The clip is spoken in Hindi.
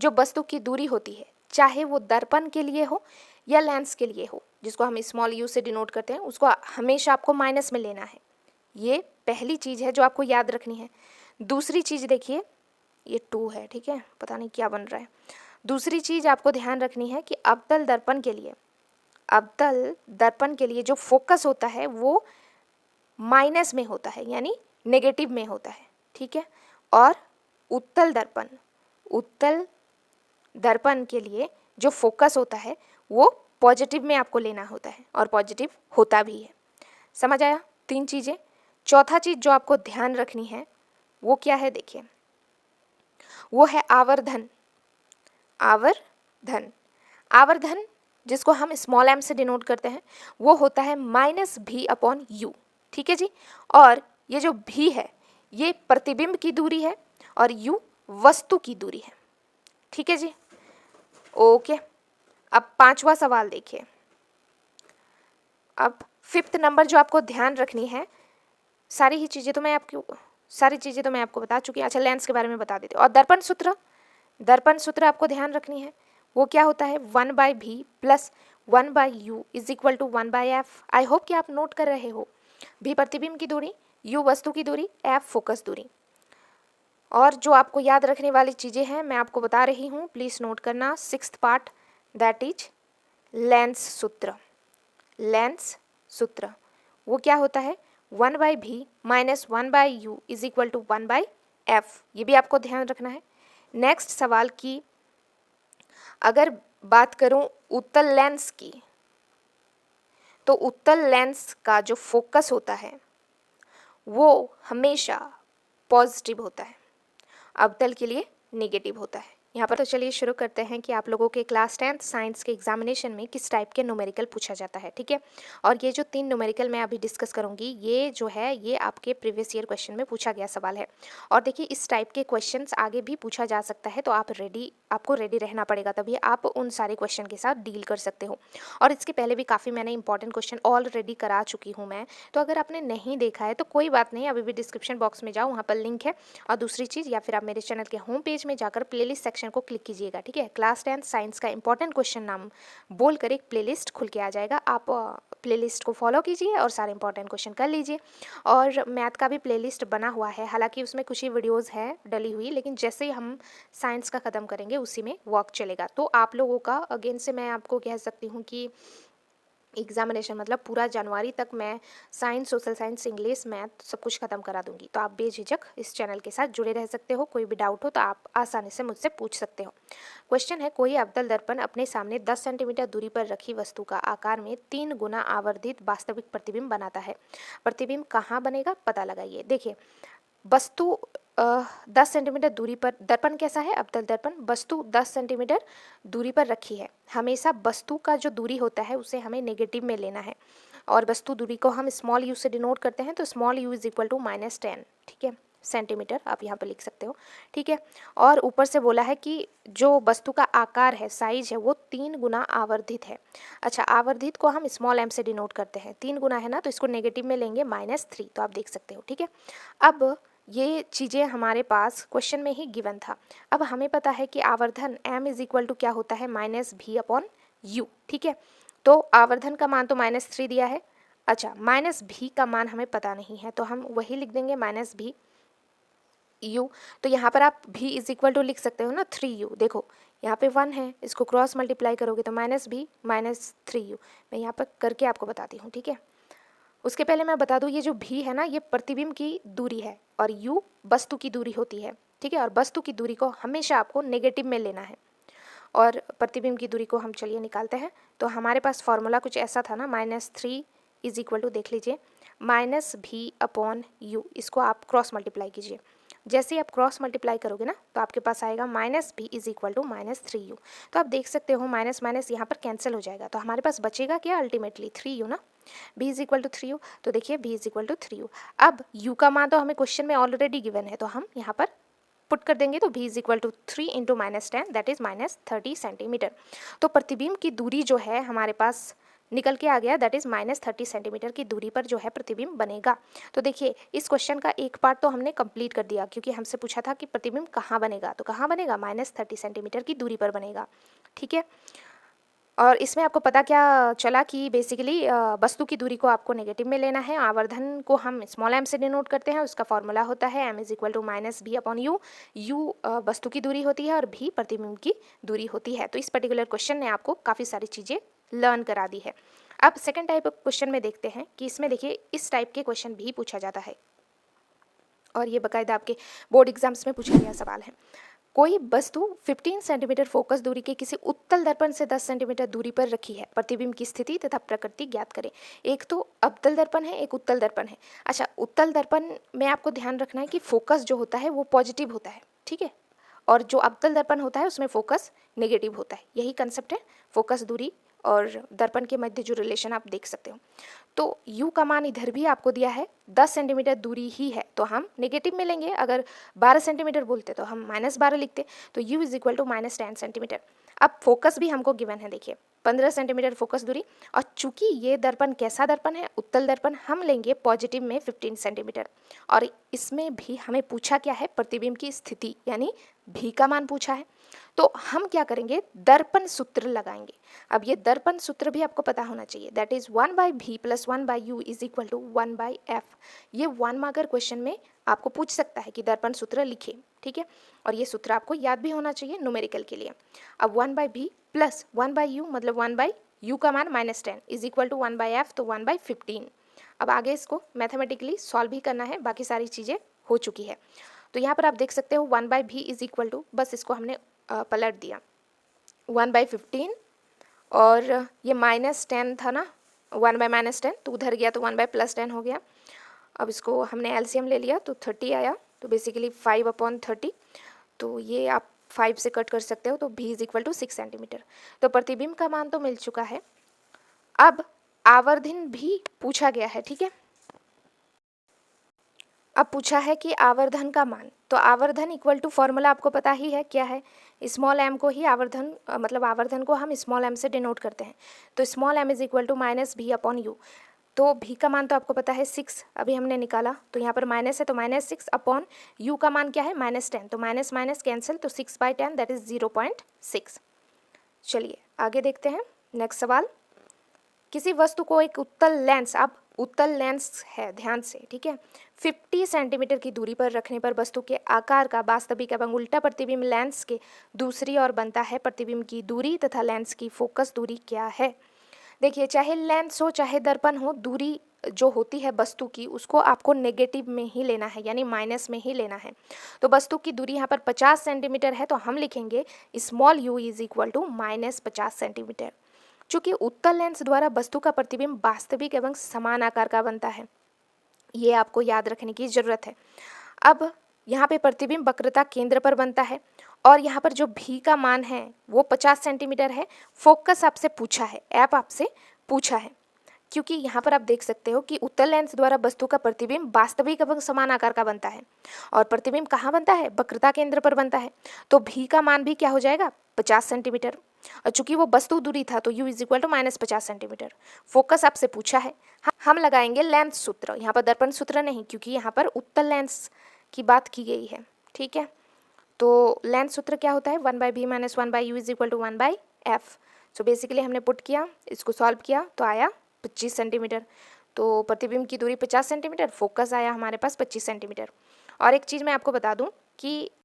जो वस्तु की दूरी होती है, चाहे वो दर्पण के लिए हो या लेंस के लिए हो, जिसको हम स्मॉल यू से डिनोट करते हैं, उसको हमेशा आपको माइनस में लेना है। ये पहली चीज़ है जो आपको याद रखनी है। दूसरी चीज़ देखिए, ये 2 है, ठीक है, पता नहीं क्या बन रहा है। दूसरी चीज़ आपको ध्यान रखनी है कि अवतल दर्पण के लिए जो फोकस होता है वो माइनस में होता है, यानी नेगेटिव में होता है, ठीक है। और उत्तल दर्पण के लिए जो फोकस होता है वो पॉजिटिव में आपको लेना होता है, और पॉजिटिव होता भी है। समझ आया? 3 चीज़ें। चौथा चीज़ जो आपको ध्यान रखनी है वो क्या है, देखिए, वो है आवर्धन। आवर्धन जिसको हम स्मॉल m से डिनोट करते हैं, वो होता है -v/u, ठीक है जी। और ये जो v है ये प्रतिबिंब की दूरी है और u वस्तु की दूरी है, ठीक है जी। ओके, अब 5वां सवाल देखिए। अब 5th नंबर जो आपको ध्यान रखनी है, सारी चीज़ें तो मैं आपको बता चुकी हूँ। अच्छा, लेंस के बारे में बता देते। और दर्पण सूत्र आपको ध्यान रखनी है, वो क्या होता है, 1/v + 1/u = 1/f। I hope कि आप नोट कर रहे हो। v प्रतिबिंब की दूरी, u वस्तु की दूरी, f फोकस दूरी। और जो आपको याद रखने वाली चीज़ें हैं मैं आपको बता रही हूँ, प्लीज़ नोट करना। 6th part, that is lens सूत्र। वो क्या होता है, 1/v - 1/u = 1/f। ये भी आपको ध्यान रखना है। नेक्स्ट सवाल की अगर बात करूं उत्तल लेंस की, तो उत्तल लेंस का जो फोकस होता है वो हमेशा पॉजिटिव होता है, अवतल के लिए नेगेटिव होता है। यहाँ पर तो चलिए शुरू करते हैं कि आप लोगों के क्लास 10th साइंस के एग्जामिनेशन में किस टाइप के न्यूमेरिकल पूछा जाता है, ठीक है। और ये जो 3 न्यूमेरिकल मैं अभी डिस्कस करूँगी, ये जो है ये आपके प्रीवियस ईयर क्वेश्चन में पूछा गया सवाल है। और देखिए इस टाइप के क्वेश्चंस आगे भी पूछा जा सकता है, तो आपको रेडी रहना पड़ेगा, तभी आप उन सारे क्वेश्चन के साथ डील कर सकते हो। और इसके पहले भी काफ़ी मैंने इंपॉर्टेंट क्वेश्चन ऑलरेडी करा चुकी हूँ मैं, तो अगर आपने नहीं देखा है तो कोई बात नहीं, अभी भी डिस्क्रिप्शन बॉक्स में जाओ, वहाँ पर लिंक है। और दूसरी चीज़, या फिर आप मेरे चैनल के होम पेज में जाकर प्लेलिस्ट सेक्शन को क्लिक कीजिएगा, ठीक है। क्लास 10 साइंस का इंपॉर्टेंट क्वेश्चन नाम बोलकर एक प्लेलिस्ट खुल के आ जाएगा, आप प्लेलिस्ट को फॉलो कीजिए और सारे इंपॉर्टेंट क्वेश्चन कर लीजिए। और मैथ का भी प्लेलिस्ट बना हुआ है, हालांकि उसमें कुछ ही वीडियोस है डली हुई, लेकिन जैसे ही हम साइंस का ख़त्म करेंगे उसी में वर्क चलेगा। तो आप लोगों का अगेन से मैं आपको कह सकती हूँ कि एग्जामिनेशन मतलब पूरा जनवरी तक मैं science, social science, English, math सब कुछ खत्म करा दूंगी। तो आप बेझिझक इस चैनल के साथ जुड़े रह सकते हो। कोई भी डाउट हो तो आप आसानी से मुझसे पूछ सकते हो। क्वेश्चन है, कोई अवतल दर्पण अपने सामने 10 सेंटीमीटर दूरी पर रखी वस्तु का आकार में 3 गुना आवर्धित वास्तविक प्रतिबिंब बनाता है। प्रतिबिंब कहाँ बनेगा, पता लगाइए। देखिए, वस्तु 10 सेंटीमीटर दूरी पर, दर्पण कैसा है, अवतल दर्पण, वस्तु 10 सेंटीमीटर दूरी पर रखी है। हमेशा वस्तु का जो दूरी होता है उसे हमें नेगेटिव में लेना है, और वस्तु दूरी को हम स्मॉल यू से डिनोट करते हैं, तो स्मॉल यू = -10, ठीक है, सेंटीमीटर आप यहाँ पर लिख सकते हो, ठीक है। और ऊपर से बोला है कि जो वस्तु का आकार है, साइज है, वो 3 गुना आवर्धित है। अच्छा, आवर्धित को हम स्मॉल m से डिनोट करते हैं, 3 गुना है ना, तो इसको नेगेटिव में लेंगे -3, तो आप देख सकते हो, ठीक है। अब ये चीज़ें हमारे पास क्वेश्चन में ही गिवन था। अब हमें पता है कि आवर्धन m = क्या होता है, -v/u, ठीक है। तो आवर्धन का मान तो -3 दिया है। अच्छा, -v का मान हमें पता नहीं है, तो हम वही लिख देंगे -v/u। तो यहाँ पर आप v = लिख सकते हो ना 3u। देखो यहाँ पे 1 है, इसको क्रॉस मल्टीप्लाई करोगे तो -v - 3u। मैं यहाँ पर करके आपको बताती हूँ, ठीक है। उसके पहले मैं बता दूं, ये जो भी है ना, ये प्रतिबिंब की दूरी है और u वस्तु की दूरी होती है, ठीक है। और वस्तु की दूरी को हमेशा आपको नेगेटिव में लेना है, और प्रतिबिंब की दूरी को हम चलिए निकालते हैं। तो हमारे पास फॉर्मूला कुछ ऐसा था ना, -3 = देख लीजिए -v/u। इसको आप क्रॉस मल्टीप्लाई कीजिए। जैसे ही आप क्रॉस मल्टीप्लाई करोगे ना, तो आपके पास आएगा -v = -3u। तो आप देख सकते हो माइनस माइनस यहाँ पर कैंसिल हो जाएगा, तो हमारे पास बचेगा क्या, अल्टीमेटली 3u ना, v = 3u। तो देखिए v = 3u। अब u का मान तो हमें क्वेश्चन में ऑलरेडी गिवन है, तो हम यहाँ पर पुट कर देंगे, तो v = 3 × -10, दैट इज -30 सेंटीमीटर। तो प्रतिबिंब की दूरी जो है हमारे पास निकल के आ गया, दैट इज़ -30 सेंटीमीटर की दूरी पर जो है प्रतिबिंब बनेगा। तो देखिए इस क्वेश्चन का एक पार्ट तो हमने कंप्लीट कर दिया, क्योंकि हमसे पूछा था कि प्रतिबिंब कहाँ बनेगा, तो कहाँ बनेगा, -30 सेंटीमीटर की दूरी पर बनेगा। ठीक है, और इसमें आपको पता क्या चला कि बेसिकली वस्तु की दूरी को आपको नेगेटिव में लेना है। आवर्धन को हम स्मॉल m से डिनोट करते हैं, उसका फॉर्मूला होता है m is equal to -b/u। u वस्तु की दूरी होती है और v प्रतिबिंब की दूरी होती है। तो इस पर्टिकुलर क्वेश्चन ने आपको काफ़ी सारी चीज़ें लर्न करा दी है। अब सेकेंड टाइप ऑफ क्वेश्चन में देखते हैं कि इसमें देखिए इस टाइप के क्वेश्चन भी पूछा जाता है, और ये बाकायदा आपके बोर्ड एग्जाम्स में पूछा गया सवाल है। कोई वस्तु 15 सेंटीमीटर फोकस दूरी के किसी उत्तल दर्पण से 10 सेंटीमीटर दूरी पर रखी है, प्रतिबिंब की स्थिति तथा प्रकृति ज्ञात करें। एक तो अवतल दर्पण है, एक उत्तल दर्पण है। अच्छा, उत्तल दर्पण में आपको ध्यान रखना है कि फोकस जो होता है वो पॉजिटिव होता है, ठीक है, और जो अवतल दर्पण होता है उसमें फोकस नेगेटिव होता है। यही कंसेप्ट है फोकस दूरी और दर्पण के मध्य जो रिलेशन आप देख सकते हो। तो u का मान इधर भी आपको दिया है 10 सेंटीमीटर दूरी ही है, तो हम नेगेटिव में लेंगे। अगर 12 सेंटीमीटर बोलते तो हम -12 लिखते, तो u is equal to -10 centimetre. अब फोकस भी हमको गिवन है, देखिए 15 सेंटीमीटर फोकस दूरी, और चूंकि ये दर्पण कैसा दर्पण है, उत्तल दर्पण, हम लेंगे पॉजिटिव में 15 सेंटीमीटर। और इसमें भी हमें पूछा क्या है, प्रतिबिंब की स्थिति, यानी भी का मान पूछा है। तो हम क्या करेंगे, दर्पण सूत्र लगाएंगे। अब ये दर्पण सूत्र भी आपको पता होना चाहिए, that is 1/v + 1/u is equal to 1/f। ये 1 मार्कर क्वेश्चन में आपको पूछ सकता है कि दर्पण सूत्र लिखे, ठीक है, और ये सूत्र आपको याद भी होना चाहिए न्यूमेरिकल के लिए। अब 1/v + 1/u मतलब 1/u का मान -10 इज इक्वल टू 1/f, तो 1/15। अब आगे इसको मैथमेटिकली सॉल्व भी करना है, बाकी सारी चीज़ें हो चुकी है। तो यहाँ पर आप देख सकते हो 1/v इज इक्वल टू, बस इसको हमने पलट दिया, 1/15, और ये -10 था ना, 1/-10, तो उधर गया तो 1/+10 हो गया। अब इसको हमने एलसीएम ले लिया तो 30 आया, तो बेसिकली 5/30, तो ये आप 5 से कट कर सकते हो, तो v is equal to 6 centimetre. तो प्रतिबिंब का मान तो मिल चुका है, अब आवर्धन भी पूछा गया है, ठीक है। अब पूछा है कि आवर्धन का मान, तो आवर्धन इक्वल टू फॉर्मूला आपको पता ही है क्या है, स्मॉल m को ही आवर्धन मतलब आवर्धन को हम स्मॉल m से डिनोट करते हैं। तो small m is equal to -v/u। तो v का मान तो आपको पता है 6, अभी हमने निकाला, तो यहाँ पर माइनस है तो -6 अपॉन u का मान क्या है -10, तो माइनस माइनस कैंसिल, तो 6/10 दैट इज 0.6। चलिए आगे देखते हैं नेक्स्ट सवाल। किसी वस्तु को एक उत्तल लेंस, अब उत्तल लेंस है ध्यान से, ठीक है, 50 सेंटीमीटर की दूरी पर रखने पर वस्तु के आकार का वास्तविक एवं उल्टा प्रतिबिंब लेंस के दूसरी ओर बनता है। प्रतिबिंब की दूरी तथा लेंस की फोकस दूरी क्या है। देखिए चाहे लेंस हो चाहे दर्पण हो, दूरी जो होती है वस्तु की उसको आपको नेगेटिव में ही लेना है, यानी माइनस में ही लेना है। तो वस्तु की दूरी यहाँ पर 50 सेंटीमीटर है, तो हम लिखेंगे small u is equal to -50 centimetre. चूँकि उत्तल लेंस द्वारा वस्तु का प्रतिबिंब वास्तविक एवं समान आकार का बनता है, ये आपको याद रखने की ज़रूरत है। अब यहाँ पे प्रतिबिंब वक्रता केंद्र पर बनता है, और यहाँ पर जो भी का मान है वो 50 सेंटीमीटर है। फोकस आपसे पूछा है, ऐप आपसे पूछा है, क्योंकि यहाँ पर आप देख सकते हो कि उत्तल लेंस द्वारा वस्तु का प्रतिबिंब वास्तविक एवं समान आकार का बनता है, और प्रतिबिंब कहाँ बनता है, वक्रता केंद्र पर बनता है। तो भी का मान भी क्या हो जाएगा, 50 सेंटीमीटर, और चूंकि वो वस्तु दूरी था तो u is equal to -50 centimetre. Focus आपसे पूछा है, हम लगाएंगे लेंस सूत्र, यहाँ पर दर्पण सूत्र नहीं, क्योंकि यहाँ पर उत्तल लेंस की बात की गई है, ठीक है। तो लेंस सूत्र क्या होता है, 1/v - 1/u is equal to 1/f। So basically हमने पुट किया, इसको सॉल्व किया तो आया 25 सेंटीमीटर। तो प्रतिबिंब की दूरी 50 सेंटीमीटर, फोकस आया हमारे पास 25 सेंटीमीटर। और एक चीज़ मैं आपको बता दूं कि